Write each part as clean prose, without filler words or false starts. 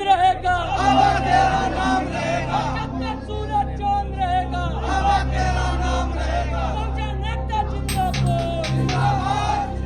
चांद रहेगा, बाबा तेरा नाम रहेगा, जब तक सूरज चांद रहेगा, बाबा तेरा नाम रहेगा। बहुजन एकता जिंदाबाद। जिंदाबाद।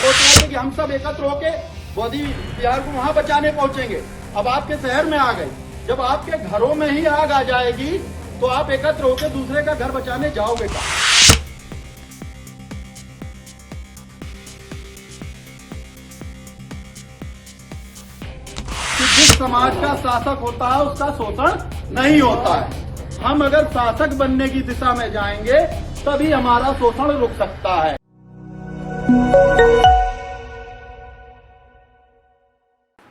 सोच रहे थे कि हम सब एकत्र होके बोधी बिहार को वहां बचाने पहुंचेंगे। अब आपके शहर में आ गए। जब आपके घरों में ही आग आ जाएगी तो आप एकत्र होकर दूसरे का घर बचाने जाओगे क्या? कि जिस समाज का शासक होता है उसका शोषण नहीं होता है। हम अगर शासक बनने की दिशा में जाएंगे तभी हमारा शोषण रुक सकता है।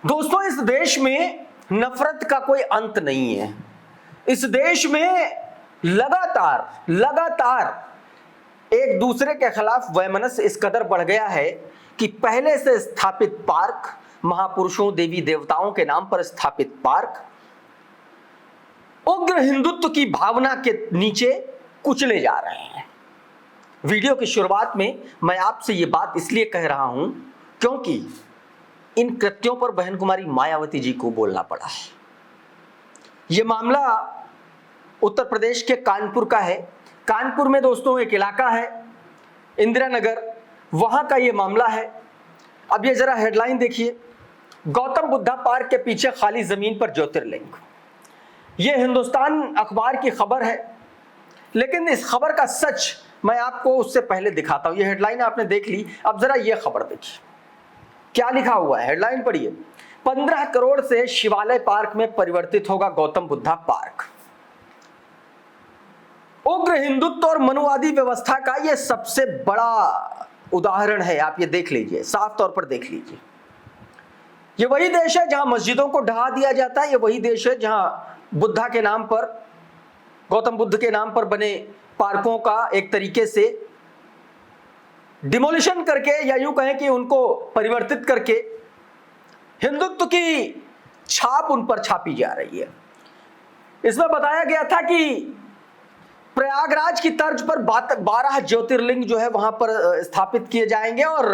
दोस्तों, इस देश में नफरत का कोई अंत नहीं है। इस देश में लगातार एक दूसरे के खिलाफ वैमनस्य इस कदर बढ़ गया है कि पहले से स्थापित पार्क, महापुरुषों देवी देवताओं के नाम पर स्थापित पार्क, उग्र हिंदुत्व की भावना के नीचे कुचले जा रहे हैं। वीडियो की शुरुआत में मैं आपसे यह बात इसलिए कह रहा हूं क्योंकि इन कृत्यों पर बहन कुमारी मायावती जी को बोलना पड़ा है। यह मामला उत्तर प्रदेश के कानपुर का है। कानपुर में दोस्तों एक इलाका है इंदिरा नगर, वहां का यह मामला है। अब ये जरा हेडलाइन देखिए, गौतम बुद्धा पार्क के पीछे खाली जमीन पर ज्योतिर्लिंग। यह हिंदुस्तान अखबार की खबर है, लेकिन इस खबर का सच मैं आपको उससे पहले दिखाता हूं। यह हेडलाइन आपने देख ली, अब जरा यह खबर देखिए क्या लिखा हुआ है। हेडलाइन पढ़िए, 15 करोड़ से शिवालय पार्क में परिवर्तित होगा गौतम बुद्धा पार्क। उग्र हिंदुत्व और मनुवादी व्यवस्था का यह सबसे बड़ा उदाहरण है। आप ये देख लीजिए, साफ तौर पर देख लीजिए। ये वही देश है जहां मस्जिदों को ढहा दिया जाता है। ये वही देश है जहां बुद्धा के नाम पर, गौतम बुद्ध के नाम पर बने पार्कों का एक तरीके से डिमोलिशन करके, या यूं कहें कि उनको परिवर्तित करके हिंदुत्व की छाप उन पर छापी जा रही है। इसमें बताया गया था कि प्रयागराज की तर्ज पर 12 ज्योतिर्लिंग जो है वहां पर स्थापित किए जाएंगे और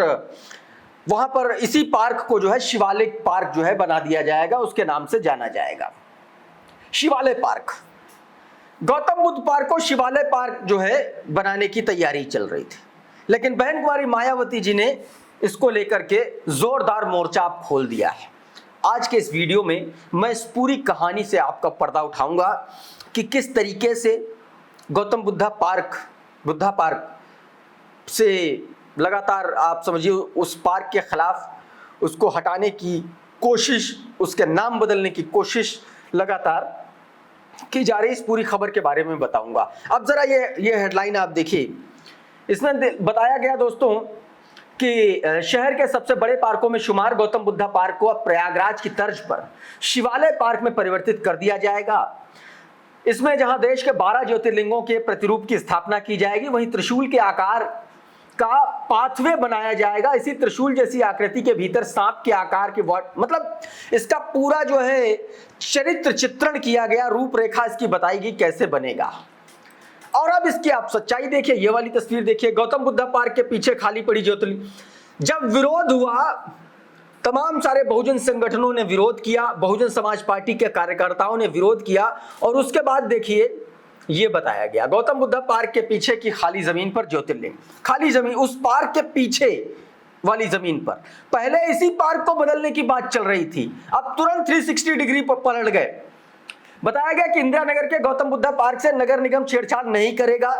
वहां पर इसी पार्क को जो है शिवालिक पार्क जो है बना दिया जाएगा, उसके नाम से जाना जाएगा, शिवालय पार्क। गौतम बुद्ध पार्क को शिवालय पार्क जो है बनाने की तैयारी चल रही थी, लेकिन बहन कुमारी मायावती जी ने इसको लेकर के जोरदार मोर्चा खोल दिया है। आज के इस वीडियो में मैं इस पूरी कहानी से आपका पर्दा उठाऊंगा कि किस तरीके से गौतम बुद्धा पार्क से लगातार आप समझिए उस पार्क के खिलाफ उसको हटाने की कोशिश, उसके नाम बदलने की कोशिश लगातार की जा रही। इस पूरी खबर के बारे में बताऊंगा। अब जरा ये हेडलाइन आप देखिए। इसमें बताया गया दोस्तों कि शहर के सबसे बड़े पार्कों में शुमार गौतम बुद्धा पार्क को अब प्रयागराज की तर्ज पर शिवालय पार्क में परिवर्तित कर दिया जाएगा। इसमें जहां देश के 12 ज्योतिर्लिंगों के प्रतिरूप की स्थापना की जाएगी, वहीं त्रिशूल के आकार का पाथवे बनाया जाएगा। इसी त्रिशूल जैसी आकृति के भीतर सांप के आकार के मतलब इसका पूरा जो है चरित्र चित्रण किया गया, रूपरेखा इसकी बताई गई कैसे बनेगा। और अब इसकी आप सच्चाई देखिए, ये वाली तस्वीर देखिए, गौतम बुद्धा पार्क के पीछे खाली पड़ी ज्योतिर्लिंग। जब विरोध हुआ, तमाम सारे बहुजन संगठनों ने विरोध किया, बहुजन समाज पार्टी के कार्यकर्ताओं ने विरोध किया और उसके बाद देखिए ये बताया गया गौतम बुद्धा पार्क के पीछे की खाली जमीन पर ज्योतिर्लिंग। खाली जमीन, उस पार्क के पीछे वाली जमीन पर। पहले इसी पार्क को बदलने की बात चल रही थी, अब तुरंत 360 डिग्री पर पलट गए। बताया गया कि इंदिरा नगर के गौतम बुद्धा पार्क से नगर निगम छेड़छाड़ नहीं करेगा,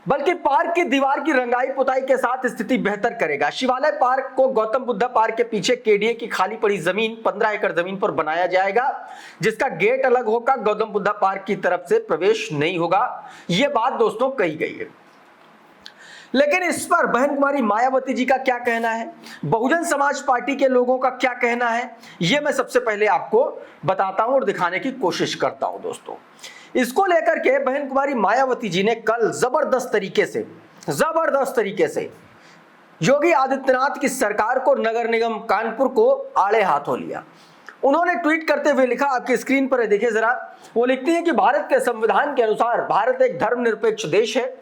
बल्कि पार्क की दीवार की रंगाई पुताई के साथ स्थिति बेहतर करेगा। शिवालय पार्क को गौतम बुद्धा पार्क के पीछे केडीए की खाली पड़ी जमीन 15 एकड़ जमीन पर बनाया जाएगा, जिसका गेट अलग होगा, गौतम बुद्धा पार्क की तरफ से प्रवेश नहीं होगा। यह बात दोस्तों कही गई है। लेकिन इस पर बहन कुमारी मायावती जी का क्या कहना है, बहुजन समाज पार्टी के लोगों का क्या कहना है, यह मैं सबसे पहले आपको बताता हूं और दिखाने की कोशिश करता हूं। दोस्तों, इसको लेकर के बहन कुमारी मायावती जी ने कल जबरदस्त तरीके से योगी आदित्यनाथ की सरकार को, नगर निगम कानपुर को आड़े हाथों लिया। उन्होंने ट्वीट करते हुए लिखा, आपकी स्क्रीन पर देखिए जरा, वो लिखती हैं कि भारत के संविधान के अनुसार भारत एक धर्मनिरपेक्ष देश है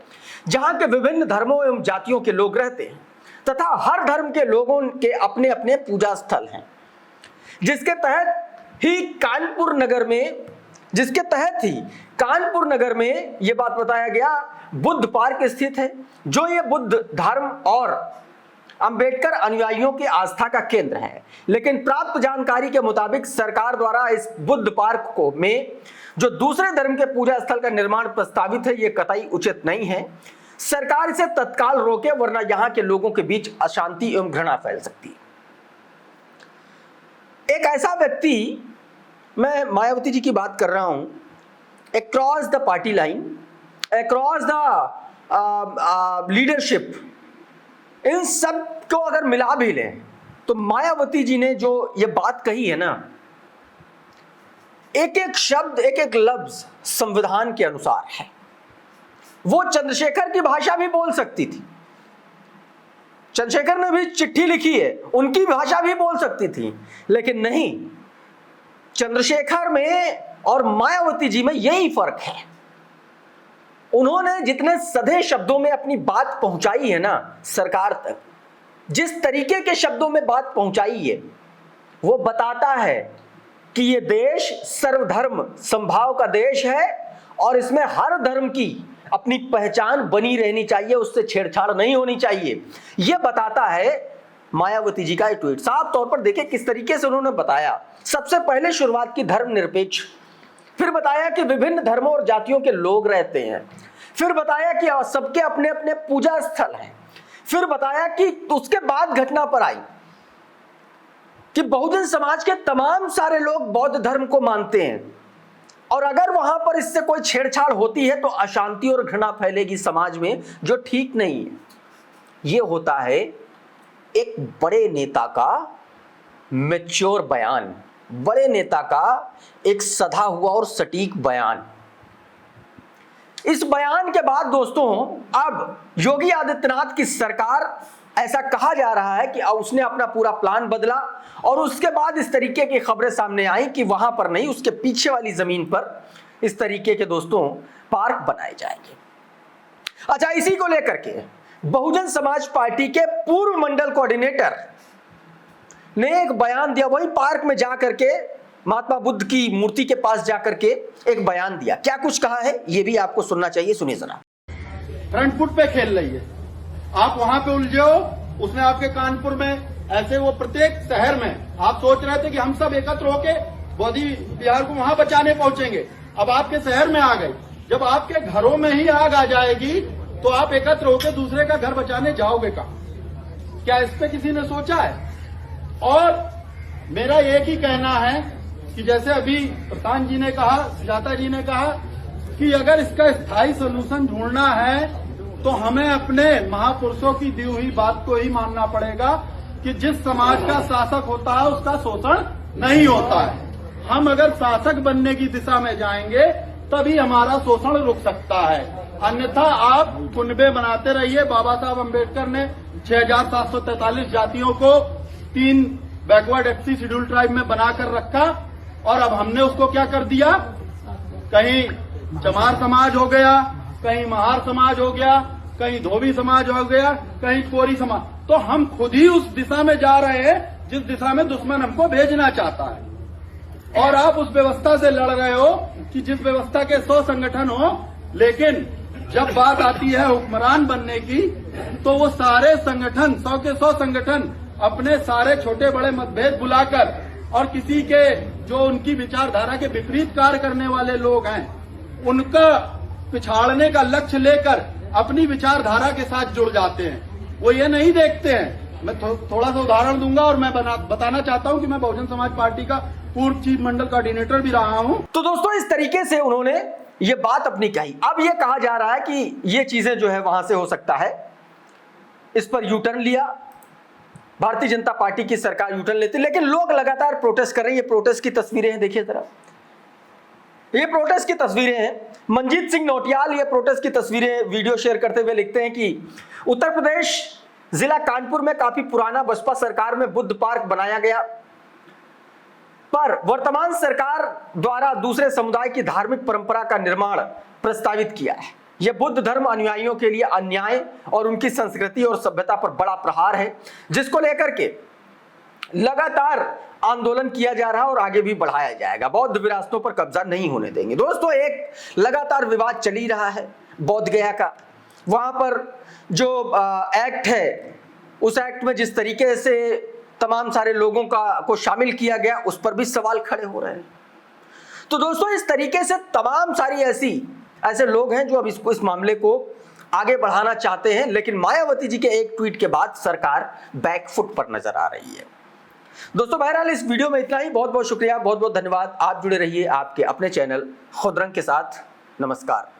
जहां के विभिन्न धर्मों एवं जातियों के लोग रहते हैं तथा हर धर्म के लोगों के अपने अपने पूजा स्थल हैं, जिसके तहत ही कानपुर नगर में यह बात बताया गया बुद्ध पार्क स्थित है, जो ये बुद्ध धर्म और अंबेडकर अनुयायियों की आस्था का केंद्र है। लेकिन प्राप्त जानकारी के मुताबिक सरकार द्वारा इस बुद्ध पार्क को में जो दूसरे धर्म के पूजा स्थल का निर्माण प्रस्तावित है, यह कतई उचित नहीं है। सरकार इसे तत्काल रोके, वरना यहां के लोगों के बीच अशांति एवं घृणा फैल सकती है। एक ऐसा व्यक्ति, मैं मायावती जी की बात कर रहा हूं, across the party line, across the leadership, इन सब को अगर मिला भी लें तो मायावती जी ने जो ये बात कही है ना, एक एक शब्द, एक एक लफ्ज संविधान के अनुसार है। वो चंद्रशेखर की भाषा भी बोल सकती थी, चंद्रशेखर ने भी चिट्ठी लिखी है, उनकी भाषा भी बोल सकती थी, लेकिन नहीं, चंद्रशेखर में और मायावती जी में यही फर्क है। उन्होंने जितने सधे शब्दों में अपनी बात पहुंचाई है ना सरकार तक, जिस तरीके के शब्दों में बात पहुंचाई है, वो बताता है कि ये देश सर्वधर्म समभाव का देश है और इसमें हर धर्म की अपनी पहचान बनी रहनी चाहिए, उससे छेड़छाड़ नहीं होनी चाहिए। यह बताता है मायावती जी का ये ट्वीट। साफ तौर पर देखिए किस तरीके से उन्होंने बताया। सबसे पहले शुरुआत की धर्मनिरपेक्ष, फिर बताया कि विभिन्न धर्मों और जातियों के लोग रहते हैं, फिर बताया कि सबके अपने अपने पूजा स्थल हैं, फिर बताया कि उसके बाद घटना पर आई कि बहुजन समाज के तमाम सारे लोग बौद्ध धर्म को मानते हैं और अगर वहां पर इससे कोई छेड़छाड़ होती है तो अशांति और घृणा फैलेगी समाज में, जो ठीक नहीं है। यह होता है एक बड़े नेता का मैच्योर बयान, बड़े नेता का एक सधा हुआ और सटीक बयान। इस बयान के बाद दोस्तों, अब योगी आदित्यनाथ की सरकार, ऐसा कहा जा रहा है कि उसने अपना पूरा प्लान बदला और उसके बाद इस तरीके की खबरें सामने आई कि वहां पर नहीं, उसके पीछे वाली जमीन पर इस तरीके के दोस्तों पार्क बनाए जाएंगे। अच्छा, इसी को लेकर के बहुजन समाज पार्टी के पूर्व मंडल कोऑर्डिनेटर ने एक बयान दिया, वही पार्क में जाकर के महात्मा बुद्ध की मूर्ति के पास जाकर के एक बयान दिया। क्या कुछ कहा है ये भी आपको सुनना चाहिए, सुनिए जरा। फ्रंट फुट पे खेल रही है, आप वहां पे उलझे हो। उसने आपके कानपुर में, ऐसे वो प्रत्येक शहर में आप सोच रहे थे कि हम सब एकत्र होके बौद्ध विहार को वहां बचाने पहुंचेंगे। अब आपके शहर में आ गए, जब आपके घरों में ही आग आ जाएगी तो आप एकत्र होकर दूसरे का घर बचाने जाओगे कहां? क्या इस पे किसी ने सोचा है? और मेरा एक ही कहना है कि जैसे अभी प्रधान जी ने कहा, सुजाता जी ने कहा कि अगर इसका स्थायी सोल्यूशन ढूंढना है तो हमें अपने महापुरुषों की दी हुई बात को ही मानना पड़ेगा कि जिस समाज का शासक होता है उसका शोषण नहीं होता है। हम अगर शासक बनने की दिशा में जाएंगे तभी हमारा शोषण रुक सकता है, अन्यथा आप कुनबे बनाते रहिए। बाबा साहब अम्बेडकर ने 6743 जातियों को 3 बैकवर्ड एफसी शेड्यूल ट्राइब में बनाकर रखा और अब हमने उसको क्या कर दिया, कहीं चमार समाज हो गया, कहीं महार समाज हो गया, कहीं धोबी समाज हो गया, कहीं कोरी समाज। तो हम खुद ही उस दिशा में जा रहे हैं जिस दिशा में दुश्मन हमको भेजना चाहता है। और आप उस व्यवस्था से लड़ रहे हो कि जिस व्यवस्था के 100 संगठन हो, लेकिन जब बात आती है हुक्मरान बनने की तो वो सारे संगठन, 100 के 100 संगठन अपने सारे छोटे बड़े मतभेद बुलाकर और किसी के जो उनकी विचारधारा के विपरीत कार्य करने वाले लोग हैं उनका पिछाड़ने का लक्ष्य लेकर अपनी विचारधारा के साथ जुड़ जाते हैं। वो ये नहीं देखते हैं। मैं थोड़ा सा उदाहरण दूंगा और मैं बताना चाहता हूं कि मैं बहुजन समाज पार्टी का पूर्व चीफ मंडल कोऑर्डिनेटर भी रहा हूं। तो दोस्तों, इस तरीके से उन्होंने ये बात अपनी कही। अब ये कहा जा रहा है कि ये चीजें जो है वहां से हो सकता है इस पर यू टर्न लिया, भारतीय जनता पार्टी की सरकार यू टर्न लेती, लेकिन लोग लगातार प्रोटेस्ट कर रहे हैं। ये प्रोटेस्ट की तस्वीरें हैं, देखिए जरा, ये प्रोटेस्ट की तस्वीरें हैं। मंजीत सिंह नौटियाल ये प्रोटेस्ट की तस्वीरें वीडियो शेयर करते हुए लिखते हैं कि उत्तर प्रदेश जिला कानपुर में काफी पुराना बसपा सरकार में बुद्ध पार्क बनाया गया, पर वर्तमान सरकार द्वारा दूसरे समुदाय की धार्मिक परंपरा का निर्माण प्रस्तावित किया है। यह बुद्ध धर्म अनुयायियों के लिए अन्याय और उनकी संस्कृति और सभ्यता पर बड़ा प्रहार है, जिसको लेकर के लगातार आंदोलन किया जा रहा है और आगे भी बढ़ाया जाएगा। बौद्ध विरासतों पर कब्जा नहीं होने देंगे। दोस्तों, एक लगातार विवाद चल ही रहा है बोध गया का। वहां पर जो एक्ट है, उस एक्ट में जिस तरीके से तमाम सारे लोगों को शामिल किया गया, उस पर भी सवाल खड़े हो रहे हैं। तो दोस्तों, इस तरीके से तमाम सारी ऐसे लोग हैं जो अब इस मामले को आगे बढ़ाना चाहते हैं, लेकिन मायावती जी के एक ट्वीट के बाद सरकार बैकफुट पर नजर आ रही है। दोस्तों, बहरहाल इस वीडियो में इतना ही। बहुत बहुत शुक्रिया, बहुत बहुत धन्यवाद। आप जुड़े रहिए आपके अपने चैनल खुदरंग के साथ। नमस्कार।